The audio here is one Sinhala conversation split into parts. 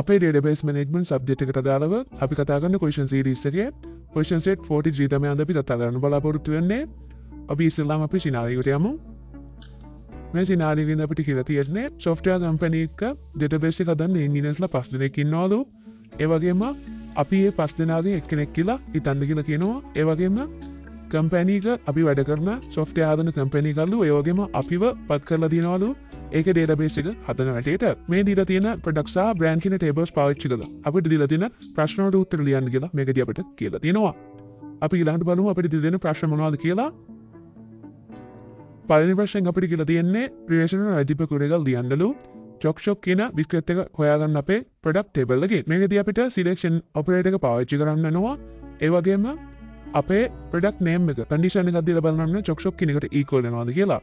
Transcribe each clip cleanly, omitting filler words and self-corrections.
අපේ database management subject එකට අදාළව අපි කතා කරන question series එකේ question set 43 තමයි අද අපි කතා කරන්න බලාපොරොත්තු වෙන්නේ. අපි ඉස්සෙල්ලාම අපි scenario එකට යමු. මේ scenario එකෙන් අපිට කියලා තියෙන්නේ software company එක database එක හදන්න engineersලා 5 දෙනෙක් ඉන්නවලු. ඒ වගේම අපි මේ 5 දෙනාගෙන් එක්කෙනෙක් කියලා හිතන්න කියලා කියනවා. ඒ වගේම company එක අපි වැඩ කරන software හදන company එකලු ඒ වගේම අපිව පත් කරලා දිනවලු ඒක database එක හදන වැටේට මේ දීලා තියෙන product සහ brand කියන tables පාවිච්චි කරලා අපිට දීලා තියෙන ප්‍රශ්න වලට උත්තර ලියන්න කියලා මේකදී අපිට කියලා තියෙනවා. අපි ඊළඟට බලමු අපිට දීලා තියෙන ප්‍රශ්න මොනවද කියලා. පළවෙනි ප්‍රශ්නෙන් අපිට කියලා තියෙන්නේ relational algebra කුරේක ලියන්නලු chok කියන විස්කට් එක හොයාගන්න අපේ product table එකේ. මේකදී අපිට selection operator එක පාවිච්චි කරන්න වෙනවා. ඒ වගේම අපේ product name එක condition එකක් දීලා බලන්න chok කියන එකට equal වෙනවද කියලා.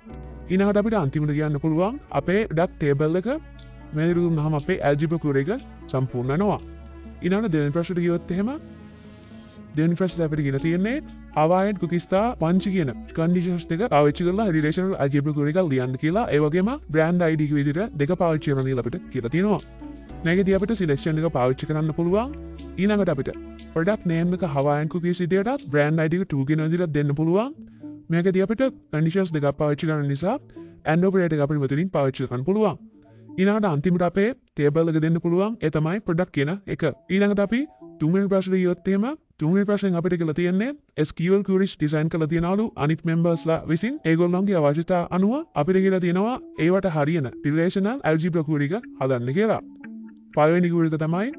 ඊළඟට අපිට අන්තිමට කියන්න පුළුවන් අපේ product table එක මේ විදිහට දුන්නාම අපේ algebra කුරේක සම්පූර්ණ වෙනවා. ඊළඟට දෙවෙනි ප්‍රශ්නට ගියොත් එහෙම දෙවෙනි ප්‍රශ්නේ අපිට කියලා තියෙන්නේ avoid cookies තා punch කියන conditions දෙක පාවිච්චි කරලා relational algebra කුරේක ලියන්න කියලා. ඒ වගේම brand id එක විදිහට දෙක පාවිච්චි කරන්න කියලා අපිට කියලා තියෙනවා. මේකදී අපිට selection එක පාවිච්චි කරන්න පුළුවන්. ඊළඟට අපිට product name එක Hawaiian cookies විදිහට brand id එක 2 කියන විදිහට දෙන්න පුළුවන්. මේකදී අපිට conditions දෙකක් පාවිච්චි කරන නිසා and operator එක අපිට මෙතනින් පාවිච්චි කරන්න පුළුවන්. ඊළඟට අන්තිමට අපේ table එක දෙන්න පුළුවන්. ඒ තමයි product කියන එක. ඊළඟට අපි තුන්වෙනි ප්‍රශ්නේ ගියොත් එහෙම තුන්වෙනි ප්‍රශ්නෙන් අපිට කියලා තියෙන්නේ SQL queries design කරලා තියනවලු අනිත් members ලා විසින් ඒගොල්ලන්ගේ අවශ්‍යතා අනුව අපිට කියලා තියෙනවා ඒවට හරියන relational algebra query එක හදන්න කියලා. පළවෙනි query එක තමයි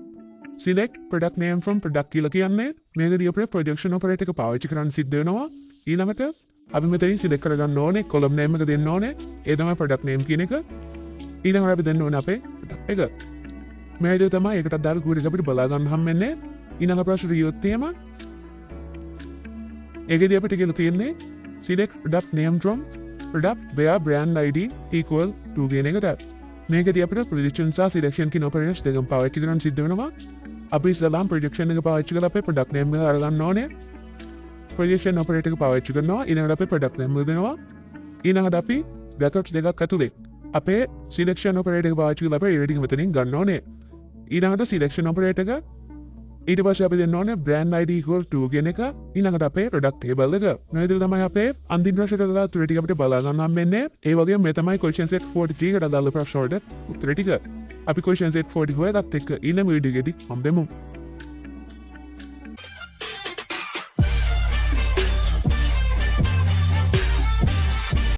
select product name from product කියලා කියන්නේ. මේකදී අපේ projection operator එක පාවිච්චි කරන්න සිද්ධ වෙනවා. ඊළඟට අපි මෙතනින් select කරගන්න ඕනේ column name එක දෙන්න ඕනේ. ඒ තමයි product name කියන එක. ඊළඟට අපි දෙන්න ඕනේ අපේ product එක. මේ විදිහ තමයි ඒකට අදාළ query එක අපිට බලා ගන්න හම්බෙන්නේ. ඊළඟ ප්‍රශ්නේ ගියොත් එහෙම ඒකදී අපිට කියලා තියෙන්නේ select product name from product where brand id equal to කියන එකට. මේකදී අපිට projection සහ selection කියන operators දෙකම පාවිච්චි කරන්න සිද්ධ වෙනවා. අපි ඉස්සෙල්ලාම projection එක පාවිච්චි කරලා අපේ product name එක අරගන්න ඕනේ. projection operator එක පාවිච්චි කරනවා. ඊළඟට අපේ product name එක දෙනවා. ඊළඟට අපි brackets දෙකක් ඇතුලේ අපේ selection operator එක පාවිච්චි කරලා අපේ rating මෙතනින් ගන්න ඕනේ. ඊළඟට selection operator එක ඊට පස්සේ අපි දෙන්න ඕනේ brand id equal to කියන එක. ඊළඟට අපේ product table එක. මේ විදිහට තමයි අපේ අන්තිම ප්‍රශ්නට අදාළ උත්තර ටික අපිට බලා ගන්න හම්බෙන්නේ. ඒ වගේම මේ තමයි question set 43 කට අදාළ ප්‍රශ්න වලට උත්තර ටික. අපි question set 44 එකත් එක්ක ඊළඟ වීඩියෝ එකේදී හම්බෙමු.